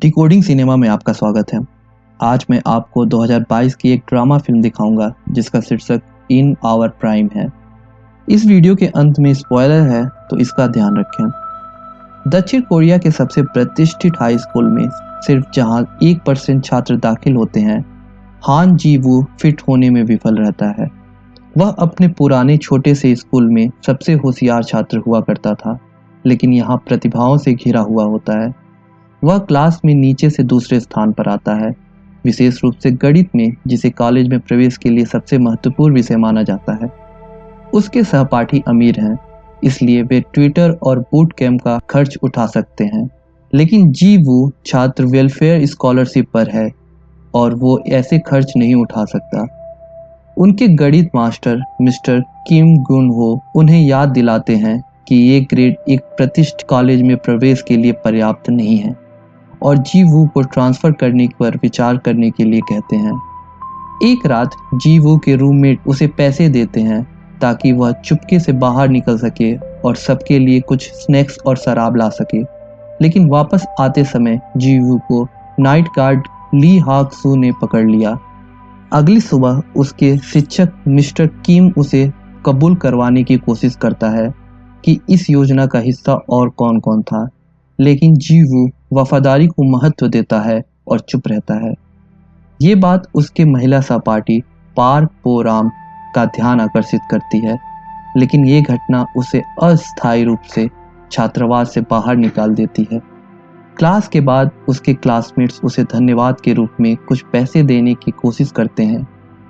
Decoding cinema में आपका स्वागत है। आज मैं आपको 2022 की एक ड्रामा फिल्म दिखाऊंगा जिसका शीर्षक इन आवर प्राइम है। इस वीडियो के अंत में स्पॉइलर है तो इसका ध्यान रखें। दक्षिण कोरिया के सबसे प्रतिष्ठित हाई स्कूल में सिर्फ जहां 1% छात्र दाखिल होते हैं, हान जी वू फिट होने में विफल रहता है। वह अपने पुराने छोटे से स्कूल में सबसे होशियार छात्र हुआ करता था, लेकिन यहाँ प्रतिभाओं से घिरा हुआ होता है। वह क्लास में नीचे से दूसरे स्थान पर आता है, विशेष रूप से गणित में, जिसे कॉलेज में प्रवेश के लिए सबसे महत्वपूर्ण विषय माना जाता है। उसके सहपाठी अमीर हैं, इसलिए वे ट्विटर और बूट कैंप का खर्च उठा सकते हैं, लेकिन जी वू छात्र वेलफेयर स्कॉलरशिप पर है और वो ऐसे खर्च नहीं उठा सकता। उनके गणित मास्टर मिस्टर किम गुन हो उन्हें याद दिलाते हैं कि ये ग्रेड एक प्रतिष्ठित कॉलेज में प्रवेश के लिए पर्याप्त नहीं है और जी वू को ट्रांसफर करने पर विचार करने के लिए कहते हैं। एक रात जी वू के रूममेट उसे पैसे देते हैं ताकि वह चुपके से बाहर निकल सके और सबके लिए कुछ स्नैक्स और शराब ला सके, लेकिन वापस आते समय जी वू को नाइट गार्ड ली हाक सू ने पकड़ लिया। अगली सुबह उसके शिक्षक मिस्टर किम उसे कबूल करवाने की कोशिश करता है कि इस योजना का हिस्सा और कौन कौन था, लेकिन जी वू वफादारी को महत्व देता है और चुप रहता है। ये बात उसके महिला सहपाठी पार्क पो राम का ध्यान आकर्षित करती है, लेकिन ये घटना उसे अस्थायी रूप से छात्रावास से बाहर निकाल देती है। क्लास के बाद उसके क्लासमेट्स उसे धन्यवाद के रूप में कुछ पैसे देने की कोशिश करते हैं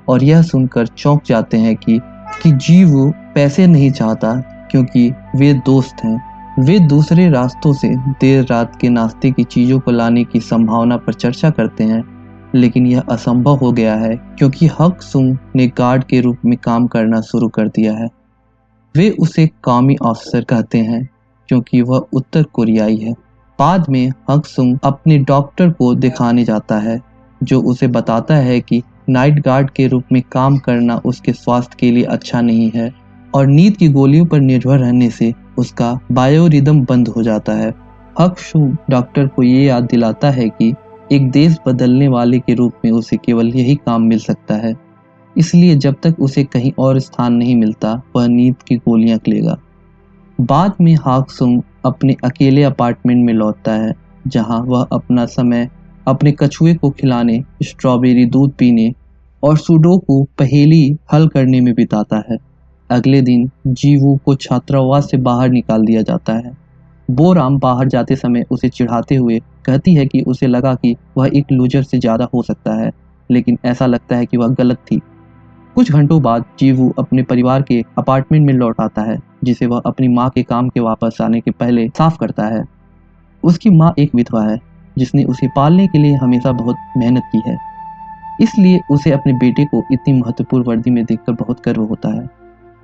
और यह सुनकर चौंक जाते हैं कि जी वू पैसे नहीं चाहता, क्योंकि वे दोस्त हैं। वे दूसरे रास्तों से देर रात के नाश्ते की चीज़ों को लाने की संभावना पर चर्चा करते हैं, लेकिन यह असंभव हो गया है क्योंकि हक सुंग ने गार्ड के रूप में काम करना शुरू कर दिया है। वे उसे कौमी ऑफिसर कहते हैं क्योंकि वह उत्तर कोरियाई है। बाद में हक सुंग अपने डॉक्टर को दिखाने जाता है, जो उसे बताता है कि नाइट गार्ड के रूप में काम करना उसके स्वास्थ्य के लिए अच्छा नहीं है और नींद की गोलियों पर निर्भर रहने से उसका बायोरिदम बंद हो जाता है। हक सुंग डॉक्टर को ये याद दिलाता है कि एक देश बदलने वाले के रूप में उसे केवल यही काम मिल सकता है, इसलिए जब तक उसे कहीं और स्थान नहीं मिलता वह नींद की गोलियां लेगा। बाद में हाक सुंग अपने अकेले अपार्टमेंट में लौटता है, जहां वह अपना समय अपने कछुए को खिलाने, स्ट्रॉबेरी दूध पीने और सुडोकू पहेली हल करने में बिताता है। अगले दिन जी वू को छात्रावास से बाहर निकाल दिया जाता है। बो राम बाहर जाते समय उसे चिढ़ाते हुए कहती है कि उसे लगा कि वह एक लूजर से ज़्यादा हो सकता है, लेकिन ऐसा लगता है कि वह गलत थी। कुछ घंटों बाद जी वू अपने परिवार के अपार्टमेंट में लौट आता है, जिसे वह अपनी माँ के काम के वापस आने के पहले साफ करता है। उसकी माँ एक विधवा है जिसने उसे पालने के लिए हमेशा बहुत मेहनत की है, इसलिए उसे अपने बेटे को इतनी महत्वपूर्ण वर्दी में देखकर बहुत गर्व होता है।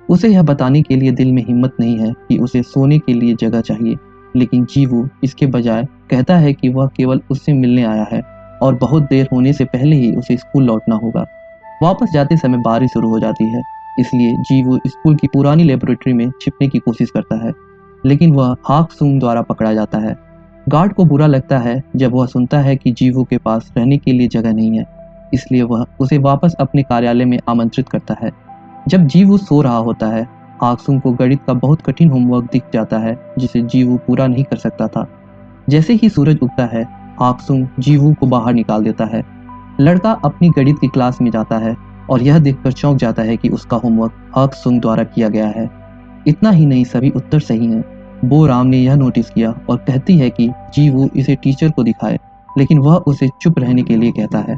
उसे यह बताने के लिए दिल में हिम्मत नहीं है कि उसे सोने के लिए जगह चाहिए, लेकिन जी वू इसके बजाय कहता है कि वह केवल उससे मिलने आया है और बहुत देर होने से पहले ही उसे स्कूल लौटना होगा। वापस जाते समय बारिश शुरू हो जाती है, इसलिए जी वू स्कूल की पुरानी लेबोरेटरी में छिपने की कोशिश करता है, लेकिन वह हाक सुंग द्वारा पकड़ा जाता है। गार्ड को बुरा लगता है जब वह सुनता है कि जी वू के पास रहने के लिए जगह नहीं है, इसलिए वह उसे वापस अपने कार्यालय में आमंत्रित करता है। जब जी वू सो रहा होता है, हाक सुंग को गणित का बहुत कठिन होमवर्क दिख जाता है जिसे जी वू पूरा नहीं कर सकता था। जैसे ही सूरज उगता है, हाक सुंग जी वू को बाहर निकाल देता है। लड़का अपनी गणित की क्लास में जाता है और यह देखकर चौंक जाता है कि उसका होमवर्क हाक सुंग द्वारा किया गया है। इतना ही नहीं, सभी उत्तर सही हैं। बो राम ने यह नोटिस किया और कहती है कि जी वू इसे टीचर को दिखाए, लेकिन वह उसे चुप रहने के लिए कहता है।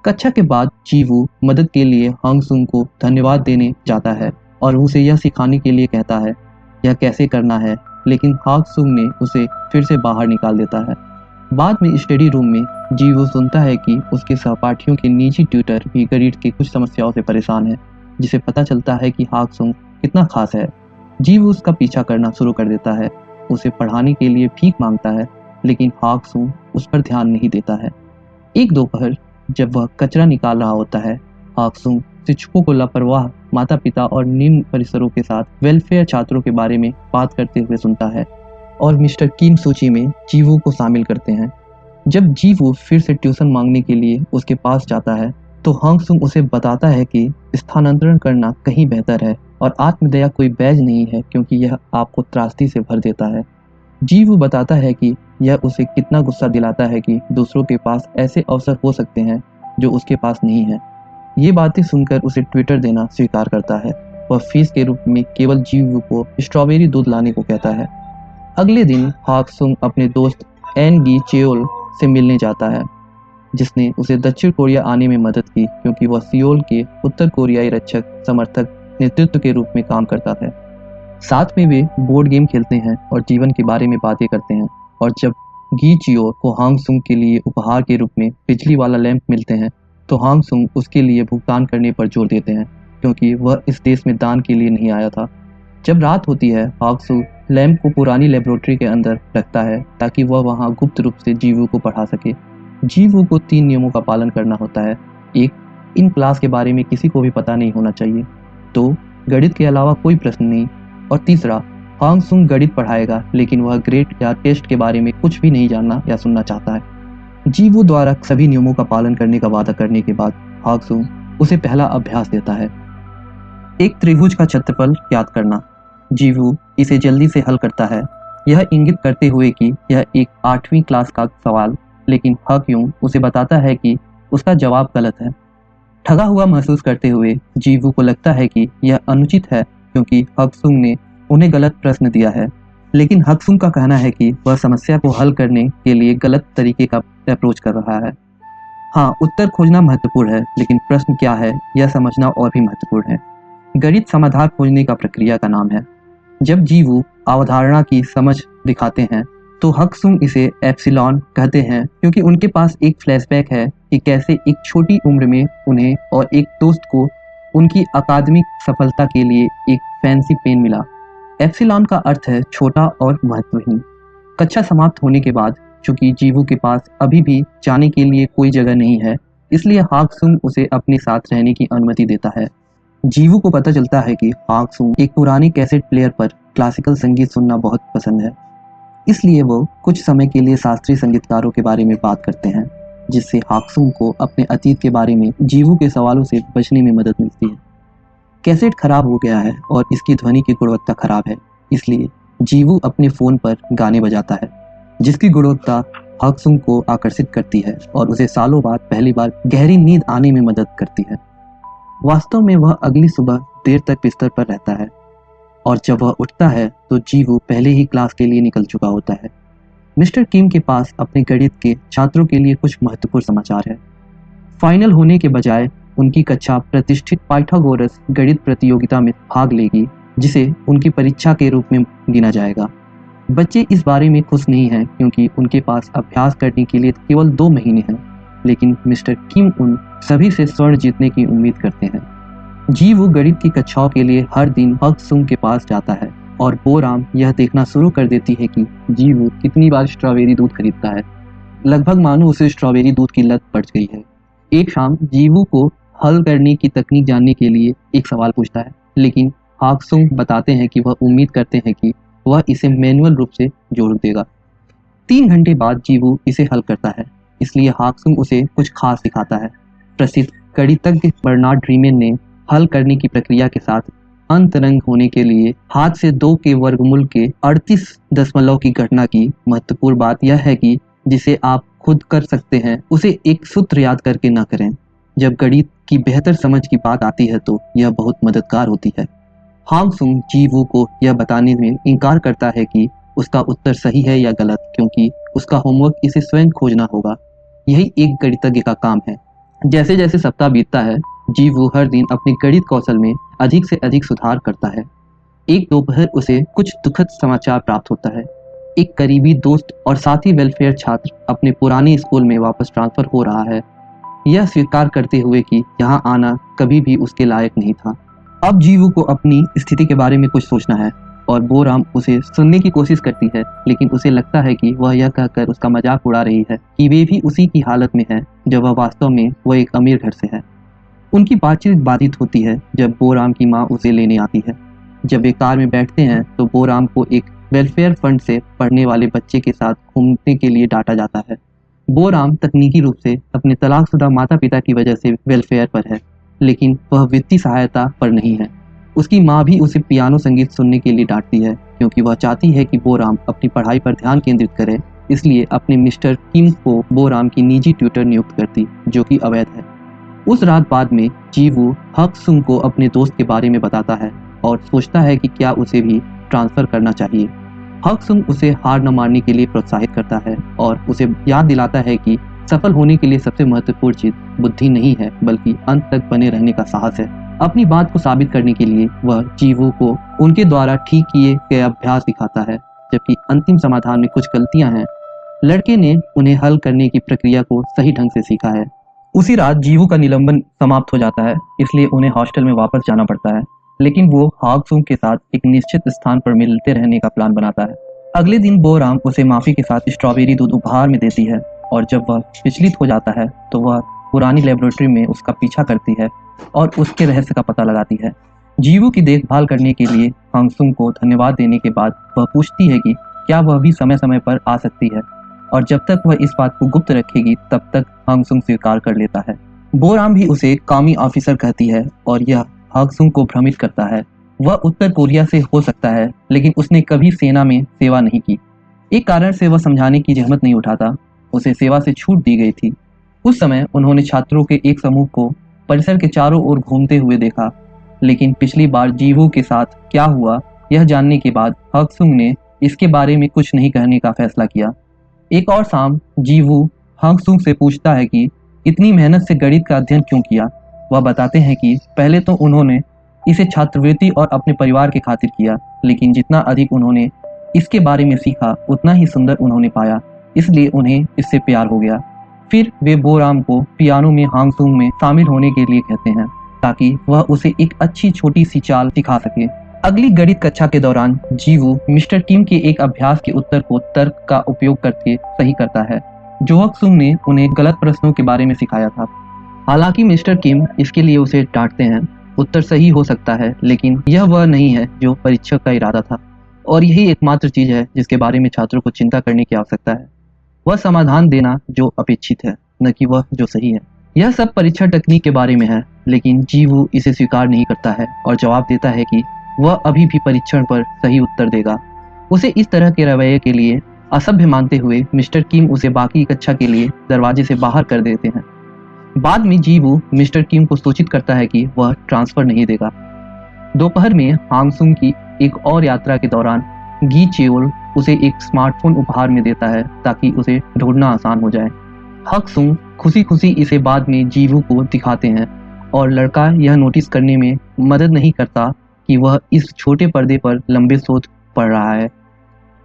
कक्षा के बाद जी वू मदद के लिए हंग सुंग को धन्यवाद देने जाता है और उसे यह सिखाने के लिए कहता है यह कैसे करना है, लेकिन हाक सुंग ने उसे फिर से बाहर निकाल देता है। बाद में स्टडी रूम में जी वू सुनता है कि उसके सहपाठियों के निजी ट्यूटर भी गणित की कुछ समस्याओं से परेशान है, जिसे पता चलता है कि हाक सुंग कितना खास है। जी वू उसका पीछा करना शुरू कर देता है, उसे पढ़ाने के लिए भीख मांगता है, लेकिन हाक सुंग उस पर ध्यान नहीं देता है। एक दोपहर जब वह कचरा निकाल रहा होता है, हाक सुंग शिक्षकों को लापरवाह माता पिता और निम्न परिसरों के साथ वेलफेयर छात्रों के बारे में बात करते हुए सुनता है और मिस्टर किम सूची में जी वू को शामिल करते हैं। जब जीवू फिर से ट्यूशन मांगने के लिए उसके पास जाता है तो हांग सुंग उसे बताता है कि स्थानांतरण करना कहीं बेहतर है और आत्मदया कोई बैज नहीं है क्योंकि यह आपको त्रासदी से भर देता है। जीवू बताता है कि यह उसे कितना गुस्सा दिलाता है कि दूसरों के पास ऐसे अवसर हो सकते हैं जो उसके पास नहीं है। ये बातें सुनकर उसे ट्विटर देना स्वीकार करता है। वह फीस के रूप में केवल जीवू को स्ट्रॉबेरी दूध लाने को कहता है। अगले दिन हाक सुंग अपने दोस्त एन गी चेओल से मिलने जाता है जिसने उसे दक्षिण कोरिया आने में मदद की क्योंकि वह सियोल के उत्तर कोरियाई रक्षक समर्थक नेतृत्व के रूप में काम करता था। साथ में वे बोर्ड गेम खेलते हैं और जीवन के बारे में बातें करते हैं। और जब गी चियो को हांग सुंग के लिए उपहार के रूप में बिजली वाला लैंप मिलते हैं तो हांग सुंग उसके लिए भुगतान करने पर जोर देते हैं क्योंकि वह इस देश में दान के लिए नहीं आया था। जब रात होती है हांग सुंग लैंप को पुरानी लेबोरेटरी के अंदर रखता है ताकि वह वहां गुप्त रूप से जीवू को पढ़ा सके। जीवू को 3 नियमों का पालन करना होता है। 1, इन क्लास के बारे में किसी को भी पता नहीं होना चाहिए। 2, गणित के अलावा कोई प्रश्न नहीं। और तीसरा, हांग सुंग गणित पढ़ाएगा लेकिन वह ग्रेड या टेस्ट के बारे में कुछ भी नहीं जानना या सुनना चाहता है। जीवू द्वारा सभी नियमों का पालन करने का वादा करने के बाद हांग सुंग उसे पहला अभ्यास देता है, एक त्रिभुज का क्षेत्रफल ज्ञात करना। जीवू इसे जल्दी से हल करता है, यह इंगित करते हुए कि यह एक 8वीं क्लास का सवाल, लेकिन हक्यूंग उसे बताता है कि उसका जवाब गलत है। ठगा हुआ महसूस करते हुए जीवू को लगता है कि यह अनुचित है क्योंकि हक्सुंग ने उन्हें गलत प्रश्न दिया है, लेकिन हक्सुंग का कहना है कि वह समस्या को हल करने के लिए गलत तरीके का अप्रोच कर रहा है। हाँ, उत्तर खोजना महत्वपूर्ण है, लेकिन प्रश्न क्या है यह समझना और भी महत्वपूर्ण है। गणित समाधान खोजने का प्रक्रिया का नाम है। जब जीवू अवधारणा की समझ दिखाते हैं तो हक्सुंग इसे एप्सिलॉन कहते हैं क्योंकि उनके पास एक फ्लैशबैक है कि कैसे एक छोटी उम्र में उन्हें और एक दोस्त को उनकी अकादमिक सफलता के लिए एक फैंसी पेन मिला। एप्सिलॉन का अर्थ है छोटा और महत्वहीन। कक्षा समाप्त होने के बाद चूंकि जीवू के पास अभी भी जाने के लिए कोई जगह नहीं है, इसलिए हाक्सुंग उसे अपने साथ रहने की अनुमति देता है। जीवू को पता चलता है कि हाक्सुंग एक पुरानी कैसेट प्लेयर पर क्लासिकल संगीत सुनना बहुत पसंद है, इसलिए वो कुछ समय के लिए शास्त्रीय संगीतकारों के बारे में बात करते हैं, जिससे हाक्सुंग को अपने अतीत के बारे में जीवू के सवालों से बचने में मदद मिलती है। कैसेट खराब हो गया है और इसकी ध्वनि की गुणवत्ता खराब है, इसलिए जीवू अपने फोन पर गाने बजाता है, जिसकी गुणवत्ता हाक्सुंग को आकर्षित करती है और उसे सालों बाद पहली बार गहरी नींद आने में मदद करती है। वास्तव में वह अगली सुबह देर तक बिस्तर पर रहता है और जब वह उठता है तो जीवू पहले ही क्लास के लिए निकल चुका होता है। मिस्टर किम के पास अपने गणित के छात्रों के लिए कुछ महत्वपूर्ण समाचार है। फाइनल होने के बजाय उनकी कक्षा प्रतिष्ठित पाइथागोरस गणित प्रतियोगिता में भाग लेगी, जिसे उनकी परीक्षा के रूप में गिना जाएगा। बच्चे इस बारे में खुश नहीं हैं क्योंकि उनके पास अभ्यास करने के लिए केवल 2 महीने हैं, लेकिन मिस्टर किम उन सभी से स्वर्ण जीतने की उम्मीद करते हैं। जीवू गणित की कक्षाओं के लिए हर दिन हक्सुंग के पास जाता है और बोराम यह देखना शुरू कर देती है कि जीवू कितनी बार स्ट्रॉबेरी दूध खरीदता है, लगभग मानो उसे स्ट्रॉबेरी दूध की लत पड़ गई है। एक शाम जीवू को हल करने की तकनीक जानने के लिए एक सवाल पूछता है, लेकिन हाक्सुंग बताते हैं कि वह उम्मीद करते हैं कि वह इसे मैनुअल रूप से जोड़ देगा। 3 घंटे बाद जीवू इसे हल करता है, इसलिए हाक्सुंग उसे कुछ खास सिखाता है। प्रसिद्ध गणितज्ञ बर्नार्ड रीमन ने हल करने की प्रक्रिया के साथ अंतरंग होने के लिए हाथ से 2 के वर्गमूल के 38 दशमलव की घटना की। महत्वपूर्ण बात यह है कि जिसे आप खुद कर सकते हैं उसे एक सूत्र याद करके न करें। जब गणित की बेहतर समझ की बात आती है तो यह बहुत मददगार होती है। हाक्सुंग जीवू को यह बताने में इनकार करता है कि उसका उत्तर सही है या गलत, क्योंकि उसका होमवर्क इसे स्वयं खोजना होगा। यही एक गणितज्ञ का काम है। जैसे जैसे सप्ताह बीतता है जीवू हर दिन अपने गणित कौशल में अधिक से अधिक सुधार करता है। एक दोपहर उसे कुछ दुखद समाचार प्राप्त होता है। एक करीबी दोस्त और साथी वेलफेयर छात्र अपने पुराने स्कूल में वापस ट्रांसफर हो रहा है, यह स्वीकार करते हुए कि यहाँ आना कभी भी उसके लायक नहीं था। अब जीवू को अपनी स्थिति के बारे में कुछ सोचना है और बोराम उसे सुनने की कोशिश करती है, लेकिन उसे लगता है कि वह यह कहकर उसका मजाक उड़ा रही है कि वे भी उसी की हालत में है जब वह वास्तव में वह एक अमीर घर से है। उनकी बातचीत बाधित होती है जब बोराम की माँ उसे लेने आती है। जब वे कार में बैठते हैं तो बोराम को एक वेलफेयर फंड से पढ़ने वाले बच्चे के साथ घूमने के लिए डांटा जाता है। बोराम तकनीकी रूप से अपने तलाकशुदा माता पिता की वजह से वेलफेयर पर है, लेकिन वह वित्तीय सहायता पर नहीं है। उसकी माँ भी उसे पियानो संगीत सुनने के लिए डांटती है क्योंकि वह चाहती है कि बोराम अपनी पढ़ाई पर ध्यान केंद्रित करे, इसलिए अपने मिस्टर किम को बोराम की निजी ट्यूटर नियुक्त करती, जो कि अवैध है। उस रात बाद में जीवू हक सुंग को अपने दोस्त के बारे में बताता है और सोचता है कि क्या उसे भी ट्रांसफर करना चाहिए। हक सुंग उसे हार न मानने के लिए प्रोत्साहित करता है और उसे याद दिलाता है कि सफल होने के लिए सबसे महत्वपूर्ण चीज बुद्धि नहीं है, बल्कि अंत तक बने रहने का साहस है। अपनी बात को साबित करने के लिए वह जीवू को उनके द्वारा ठीक किए गए अभ्यास दिखाता है, जबकि अंतिम समाधान में कुछ गलतियां हैं। लड़के ने उन्हें हल करने की प्रक्रिया को सही ढंग से सीखा है। उसी रात जीवू का निलंबन समाप्त हो जाता है, इसलिए उन्हें हॉस्टल में वापस जाना पड़ता है, लेकिन वो हागसुंग के साथ एक निश्चित स्थान पर मिलते रहने का प्लान बनाता है। अगले दिन बोराम उसे माफी के साथ स्ट्रॉबेरी दूध उपहार में देती है और जब वह विचलित हो जाता है तो वह पुरानी लेबोरेटरी में उसका पीछा करती है और उसके रहस्य का पता लगाती है। जीवू की देखभाल करने के लिए हागसुंग को धन्यवाद देने के बाद वह पूछती है कि क्या वह भी समय समय पर आ सकती है, और जब तक वह इस बात को गुप्त रखेगी तब तक हागसुंग स्वीकार कर लेता है। बोराम भी उसे कामी ऑफिसर कहती है और यह हागसुंग को भ्रमित करता है। वह उत्तर कोरिया से हो सकता है, लेकिन उसने कभी सेना में सेवा नहीं की। एक कारण से वह समझाने की जहमत नहीं उठाता, उसे सेवा से छूट दी गई थी। उस समय उन्होंने छात्रों के एक समूह को परिसर के चारों ओर घूमते हुए देखा, लेकिन पिछली बार जीवू के साथ क्या हुआ यह जानने के बाद हागसुंग ने इसके बारे में कुछ नहीं कहने का फैसला किया। एक और शाम जीवू हागसुंग से पूछता है कि इतनी मेहनत से गणित का अध्ययन क्यों किया। वह बताते हैं कि पहले तो उन्होंने इसे छात्रवृत्ति और अपने परिवार के खातिर किया, लेकिन जितना अधिक उन्होंने इसके बारे में सीखा उतना ही सुंदर उन्होंने पाया, इसलिए उन्हें इससे प्यार हो गया। फिर वे बोराम को पियानो में हागसुंग में शामिल होने के लिए कहते हैं ताकि वह उसे एक अच्छी छोटी सी चाल सिखा सके। अगली गणित कक्षा के दौरान जीवू मिस्टर किम के एक अभ्यास के उत्तर को तर्क का उपयोग करके सही करता है, जो हागसुंग ने उन्हें गलत प्रश्नों के बारे में सिखाया था। हालांकि मिस्टर किम इसके लिए उसे डांटते हैं। उत्तर सही हो सकता है, लेकिन यह वह नहीं है जो परीक्षक का इरादा था, और यही एकमात्र चीज है जिसके बारे में छात्रों को चिंता करने की आवश्यकता है। वह समाधान देना जो अपेक्षित है, न कि वह जो सही है। यह सब परीक्षण तकनीक के बारे में है, लेकिन जीवू इसे स्वीकार नहीं करता है और जवाब देता है कि वह अभी भी परीक्षण पर सही उत्तर देगा। उसे इस तरह के रवैये के लिए असभ्य मानते हुए मिस्टर किम उसे बाकी कक्षा के लिए दरवाजे से बाहर कर देते हैं। बाद में जीवू मिस्टर किम को सूचित करता है कि वह ट्रांसफर नहीं देगा। दोपहर में हागसुंग की एक और यात्रा के दौरान गी चेओल उसे एक स्मार्टफोन उपहार में देता है ताकि उसे ढूंढना आसान हो जाए। हागसुंग खुशी खुशी इसे बाद में जीवू को दिखाते हैं और लड़का यह नोटिस करने में मदद नहीं करता कि वह इस छोटे पर्दे पर लंबे शोध पढ़ रहा है।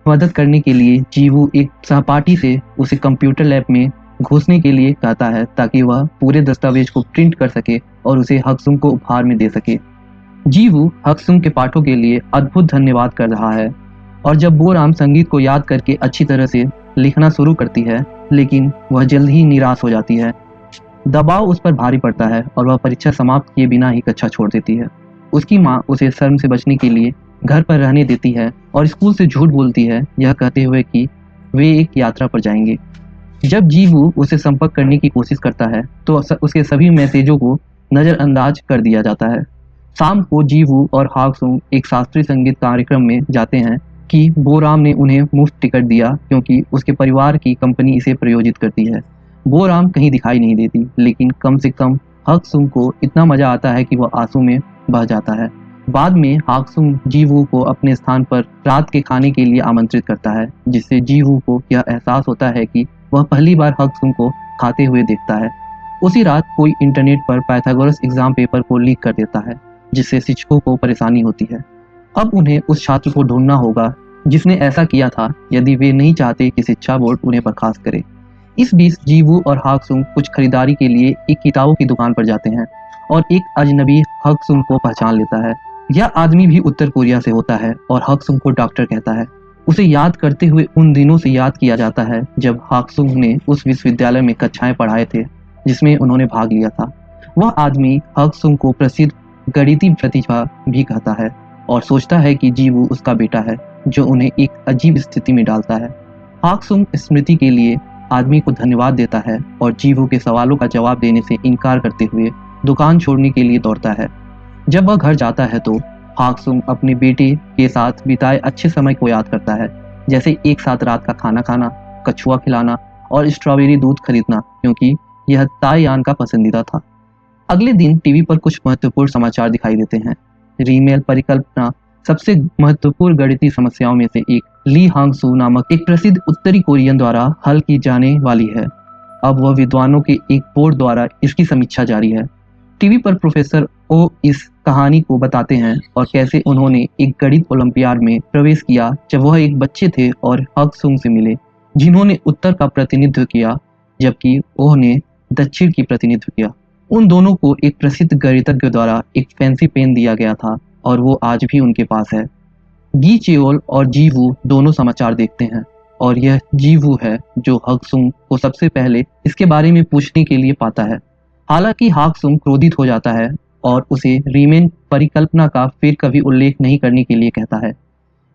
मदद करने के लिए जीवू एक सहपाठी से उसे कंप्यूटर लैब में घुसने के लिए कहता है ताकि वह पूरे दस्तावेज को प्रिंट कर सके और उसे हागसुंग को उपहार में दे सके। जीवू हागसुंग के पाठों के लिए अद्भुत धन्यवाद कर रहा है और जब बोराम संगीत को याद करके अच्छी तरह से लिखना शुरू करती है, लेकिन वह जल्द ही निराश हो जाती है। दबाव उस पर भारी पड़ता है और वह परीक्षा समाप्त किए बिना ही कक्षा छोड़ देती है। उसकी माँ उसे शर्म से बचने के लिए घर पर रहने देती है और स्कूल से झूठ बोलती है, यह कहते हुए कि वे एक यात्रा पर जाएंगे। जब जीवू उसे संपर्क करने की कोशिश करता है तो उसके सभी मैसेजों को नज़रअंदाज कर दिया जाता है। शाम को जीवू और हागसुंग एक शास्त्रीय संगीत कार्यक्रम में जाते हैं कि बोराम ने उन्हें मुफ्त टिकट दिया क्योंकि उसके परिवार की कंपनी इसे प्रायोजित करती है। बोराम कहीं दिखाई नहीं देती, लेकिन कम से कम हागसुंग को इतना मजा आता है कि वह आंसू में बह जाता है। बाद में हागसुंग जीवू को अपने स्थान पर रात के खाने के लिए आमंत्रित करता है, जिससे जीवू को यह एहसास होता है कि वह पहली बार हागसुंग को खाते हुए देखता है। उसी रात कोई इंटरनेट पर पाइथागोरस एग्जाम पेपर को लीक कर देता है, जिससे शिक्षकों को परेशानी होती है। अब उन्हें उस छात्र को ढूंढना होगा जिसने ऐसा किया था, यदि वे नहीं चाहते कि शिक्षा बोर्ड उन्हें बर्खास्त करे। इस बीच जीवू और हागसुंग कुछ खरीदारी के लिए एक किताबों की दुकान पर जाते हैं और एक अजनबी हागसुंग को पहचान लेता है। यह आदमी भी उत्तर कोरिया से होता है और हागसुंग को डॉक्टर कहता है। उसे याद करते हुए उन दिनों से याद किया जाता है जब हागसुंग ने उस विश्वविद्यालय में कक्षाएं पढ़ाए थे जिसमें उन्होंने भाग लिया था। वह आदमी हागसुंग को प्रसिद्ध गणितीय प्रतिभा भी कहता है और सोचता है कि जीवू उसका बेटा है, जो उन्हें एक अजीब स्थिति में डालता है। हागसुंग स्मृति के लिए आदमी को धन्यवाद देता है और जीवू के सवालों का जवाब देने से इनकार करते हुए दुकान छोड़ने के लिए दौड़ता है। जब वह घर जाता है तो हाक्सुम अपने बेटे के साथ बिताए अच्छे समय को याद करता है, जैसे एक साथ रात का खाना खाना, कछुआ खिलाना और स्ट्रॉबेरी दूध खरीदना, क्योंकि यह ताईयान का पसंदीदा था। अगले दिन टीवी पर कुछ महत्वपूर्ण समाचार दिखाई देते हैं। रीमेल परिकल्पना सबसे महत्वपूर्ण गणितीय समस्याओं में से एक ली हांगसू नामक एक प्रसिद्ध उत्तरी कोरियन द्वारा हल की जाने वाली है। अब वह विद्वानों के एक बोर्ड द्वारा इसकी समीक्षा जारी है। टीवी पर प्रोफेसर ओ इस कहानी को बताते हैं और कैसे उन्होंने एक गणित ओलंपियाड में प्रवेश किया जब वह एक बच्चे थे और हांगसू से मिले, जिन्होंने उत्तर का प्रतिनिधित्व किया जबकि ओह ने दक्षिण की प्रतिनिधित्व किया। उन दोनों को एक प्रसिद्ध गणितज्ञ द्वारा एक फैंसी पेन दिया गया था और वो आज भी उनके पास है। गी चेओल और जीवू दोनों समाचार देखते हैं और यह जीवू है जो हाक्सुम को सबसे पहले इसके बारे में पूछने के लिए पाता है। हालांकि हाक्सुम क्रोधित हो जाता है और उसे रीमेन परिकल्पना का फिर कभी उल्लेख नहीं करने के लिए कहता है।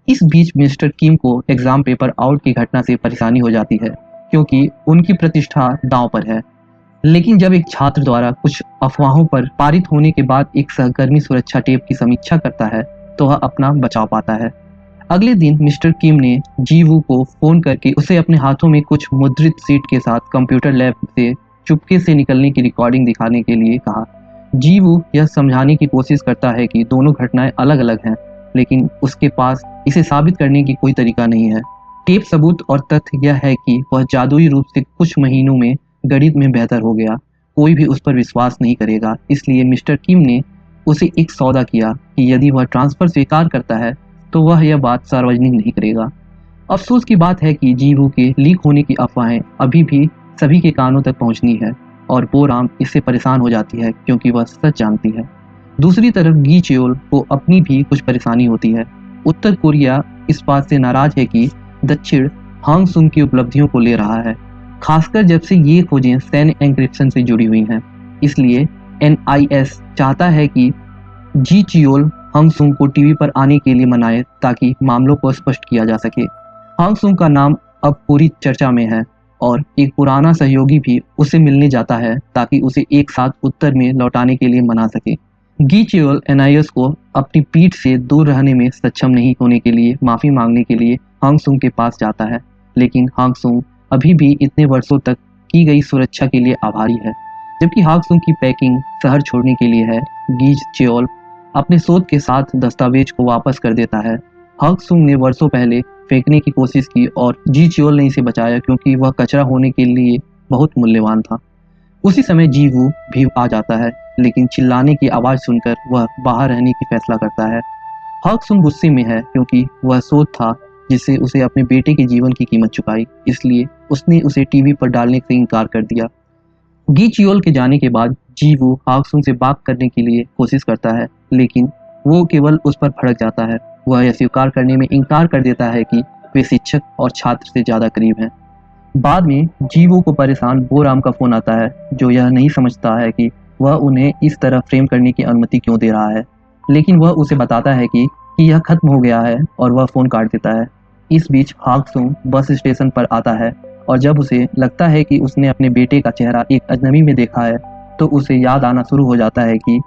इस बीच मिस्टर किम को एग्जाम पेपर आउट की घटना से परेशानी हो जाती है क्योंकि उनकी प्रतिष्ठा दांव पर है। लेकिन जब एक छात्र द्वारा कुछ अफवाहों पर पारित होने के बाद एक सहकर्मी सुरक्षा टेप की समीक्षा करता है तो वह अपना बचाव पाता है। अगले दिन मिस्टर किम ने जीवू को फोन करके उसे अपने हाथों में कुछ मुद्रित सीट के साथ कंप्यूटर लैब से चुपके से निकलने की रिकॉर्डिंग दिखाने के लिए कहा। जीवू यह समझाने की कोशिश करता है कि दोनों घटनाएं अलग अलग हैं, लेकिन उसके पास इसे साबित करने की कोई तरीका नहीं है। टेप सबूत और तथ्य यह है कि वह जादुई रूप से कुछ महीनों में गणित में बेहतर हो गया। कोई भी उस पर विश्वास नहीं करेगा, इसलिए मिस्टर किम ने उसे एक सौदा किया कि यदि वह ट्रांसफर स्वीकार करता है तो वह यह बात सार्वजनिक नहीं करेगा। अफसोस की बात है कि जीवू के लीक होने की अफवाहें अभी भी सभी के कानों तक पहुंचनी है और बोराम इससे परेशान हो जाती है क्योंकि वह सच जानती है। दूसरी तरफ गी चेओल को अपनी भी कुछ परेशानी होती है। उत्तर कोरिया इस बात से नाराज है कि दक्षिण हांगसुम की उपलब्धियों को ले रहा है, खासकर जब से ये खोजें सैन्य एन्क्रिप्शन से जुड़ी हुई हैं। इसलिए NIS चाहता है कि जी चियोल हांगसुम को टीवी पर आने के लिए मनाए ताकि मामलों को स्पष्ट किया जा सके। हांगसुम का नाम अब पूरी चर्चा में है और एक पुराना सहयोगी भी उसे मिलने जाता है ताकि उसे एक साथ उत्तर में लौटाने के लिए मना सके। गी चियोल NIS को अपनी पीठ से दूर रहने में सक्षम नहीं होने के लिए माफी मांगने के लिए हांगसुम के पास जाता है, लेकिन हांगसुम अभी भी इतने वर्षों तक की गई सुरक्षा के लिए आभारी है। जबकि हांगसुम की पैकिंग शहर छोड़ने के लिए है, गी चेओल अपने शोध के साथ दस्तावेज को वापस कर देता है। हांगसुम ने वर्षों पहले फेंकने की कोशिश की और जी चियोल ने इसे बचाया क्योंकि वह कचरा होने के लिए बहुत मूल्यवान था। उसी समय जीवू भी आ जाता है, लेकिन चिल्लाने की आवाज सुनकर वह बाहर रहने की फैसला करता है। हांगसुम गुस्से में है क्योंकि वह शोध था जिससे उसे अपने बेटे के जीवन की कीमत चुकाई, इसलिए उसने उसे टीवी पर डालने से इनकार कर दिया। गी चियोल के जाने के बाद जीवू हांगसुम से बात करने के लिए कोशिश करता है, लेकिन वो केवल उस पर भड़क जाता है। वह यह स्वीकार करने में इनकार कर देता है कि वे शिक्षक और छात्र से ज्यादा करीब हैं। बाद में जीवू को परेशान बोराम का फोन आता है, जो यह नहीं समझता है कि वह उन्हें इस तरह फ्रेम करने की अनुमति क्यों दे रहा है, लेकिन वह उसे बताता है कि यह खत्म हो गया है और वह फोन काट देता है। इस बीच हांगसुम बस स्टेशन पर आता है और जब उसे लगता है कि उसने अपने बेटे का चेहरा एक अजनबी में देखा है तो उसे याद आना शुरू हो जाता है कि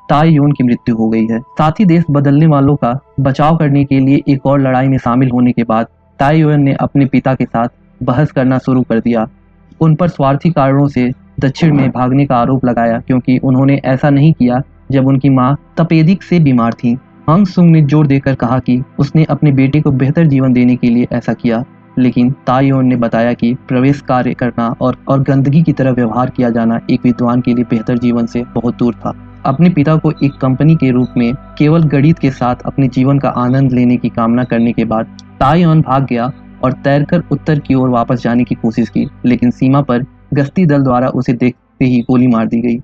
ताईयोन की मृत्यु हो गई है। साथ ही देश बदलने वालों का बचाव करने के लिए एक और लड़ाई में शामिल होने के बाद ताईयोन ने अपने पिता के साथ बहस करना शुरू कर दिया। उन पर स्वार्थी कारणों से दक्षिण में भागने का आरोप लगाया क्योंकि उन्होंने ऐसा नहीं किया जब उनकी मां तपेदिक से बीमार थी। हांगसुम ने जोर देकर कहा कि उसने अपने बेटे को बेहतर जीवन देने के लिए ऐसा किया, लेकिन ताईयोन ने बताया कि प्रवेश कार्य करना और गंदगी की तरह व्यवहार किया जाना एक विद्वान के लिए बेहतर जीवन से बहुत दूर था। अपने पिता को एक कंपनी के रूप में केवल गणित के साथ अपने जीवन का आनंद लेने की कामना करने के बाद ताईयोन भाग गया और तैरकर उत्तर की ओर वापस जाने की कोशिश की, लेकिन सीमा पर गश्ती दल द्वारा उसे देखते ही गोली मार दी गई।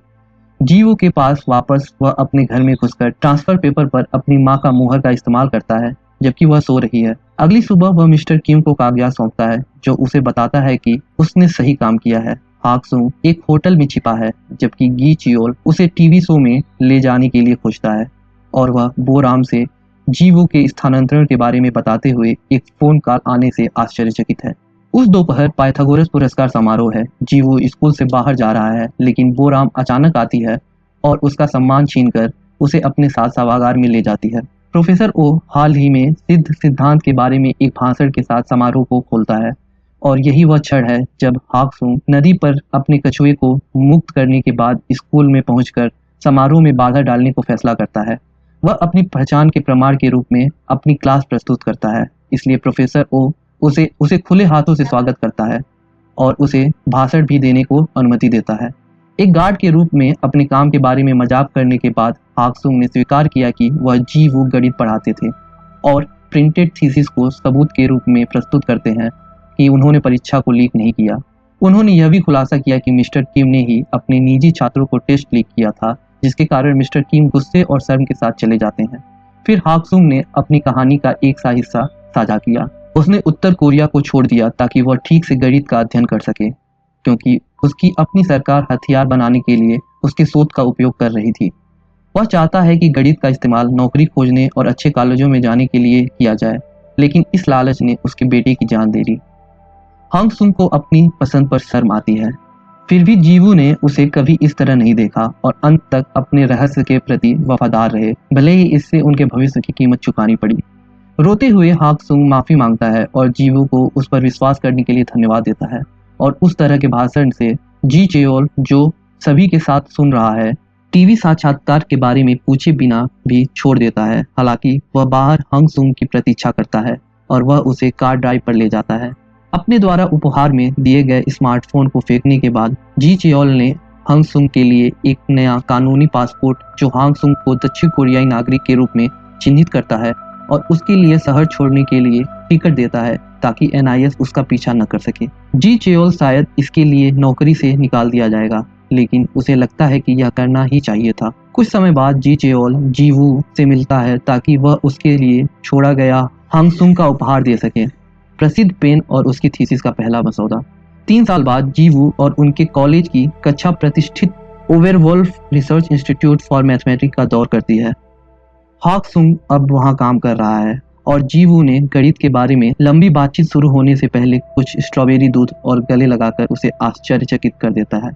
जीवू के पास वापस वह अपने घर में घुसकर ट्रांसफर पेपर पर अपनी मां का मुहर का इस्तेमाल करता है जबकि वह सो रही है। अगली सुबह वह मिस्टर किम को कागजात सौंपता है जो उसे बताता है कि उसने सही काम किया है। हांगसुम एक होटल में छिपा है जबकि गी चियोल उसे टीवी शो में ले जाने के लिए खोजता है और वह बोराम से जीवू के स्थानांतरण के बारे में बताते हुए एक फोन कॉल आने से आश्चर्यचकित है। उस दोपहर पाइथागोरस पुरस्कार समारोह है। जीवू स्कूल से बाहर जा रहा है, लेकिन बोराम अचानक आती है और उसका सम्मान छीनकर उसे अपने साथ सभागार में ले जाती है। प्रोफेसर ओ हाल ही में सिद्ध सिद्धांत के बारे में एक भाषण के साथ समारोह को खोलता है, और यही वह क्षण है जब हाक्सुंग नदी पर अपने कछुए को मुक्त करने के बाद स्कूल में पहुंचकर समारोह में बाधा डालने को फैसला करता है। वह अपनी पहचान के प्रमाण के रूप में अपनी क्लास प्रस्तुत करता है, इसलिए प्रोफेसर ओ उसे खुले हाथों से स्वागत करता है और उसे भाषण भी देने को अनुमति देता है। एक गार्ड के रूप में अपने काम के बारे में मजाक करने के बाद हाक्सुंग ने स्वीकार किया कि वह जीवू गणित पढ़ाते थे और प्रिंटेड थीसिस को सबूत के रूप में प्रस्तुत करते हैं कि उन्होंने परीक्षा को लीक नहीं किया। उन्होंने यह भी खुलासा किया कि मिस्टर किम ने ही अपने निजी छात्रों को टेस्ट लीक किया था, जिसके कारण मिस्टर किम गुस्से और शर्म के साथ चले जाते हैं। फिर हाक्सुंग ने अपनी कहानी का एक सा हिस्सा साझा किया। उसने उत्तर कोरिया को छोड़ दिया ताकि वह ठीक से गणित का अध्ययन कर सके, क्योंकि उसकी अपनी सरकार हथियार बनाने के लिए उसके शोध का उपयोग कर रही थी। वह चाहता है कि गणित का इस्तेमाल नौकरी खोजने और अच्छे कॉलेजों में जाने के लिए किया जाए, लेकिन इस लालच ने उसके बेटे की जान दे दी। हाक्सुंग को अपनी पसंद पर शर्म आती है, फिर भी जीवू ने उसे कभी इस तरह नहीं देखा और अंत तक अपने रहस्य के प्रति वफादार रहे, भले ही इससे उनके भविष्य की कीमत चुकानी पड़ी। रोते हुए हाक्सुंग माफी मांगता है और जीवू को उस पर विश्वास करने के लिए धन्यवाद देता है, और उस तरह के भाषण से जी चेओल, जो सभी के साथ सुन रहा है, टीवी साक्षात्कार के बारे में पूछे बिना भी छोड़ देता है। हालांकि वह बाहर हाक्सुंग की प्रतीक्षा करता है और वह उसे कार ड्राइव पर ले जाता है। अपने द्वारा उपहार में दिए गए स्मार्टफोन को फेंकने के बाद जी चेओल ने हाक्सुंग के लिए एक नया कानूनी पासपोर्ट, जो हाक्सुंग को दक्षिण कोरियाई नागरिक के रूप में चिन्हित करता है और उसके लिए शहर छोड़ने के लिए टिकट देता है ताकि NIS उसका पीछा न कर सके। जी चेओल शायद इसके लिए नौकरी से निकाल दिया जाएगा, लेकिन उसे लगता है कि यह करना ही चाहिए था। कुछ समय बाद जी चेओल जीवू से मिलता है ताकि वह उसके लिए छोड़ा गया हाक्सुंग का उपहार दे सके, प्रसिद्ध पेन और उसकी थीसिस का पहला मसौदा। 3 साल बाद जीवू और उनके कॉलेज की कक्षा प्रतिष्ठित ओवरवोल्फ रिसर्च इंस्टीट्यूट फॉर मैथमेटिक्स का दौर करती है। हाक्सुंग अब वहां काम कर रहा है और जीवू ने गणित के बारे में लंबी बातचीत शुरू होने से पहले कुछ स्ट्रॉबेरी दूध और गले लगाकर उसे आश्चर्यचकित कर देता है।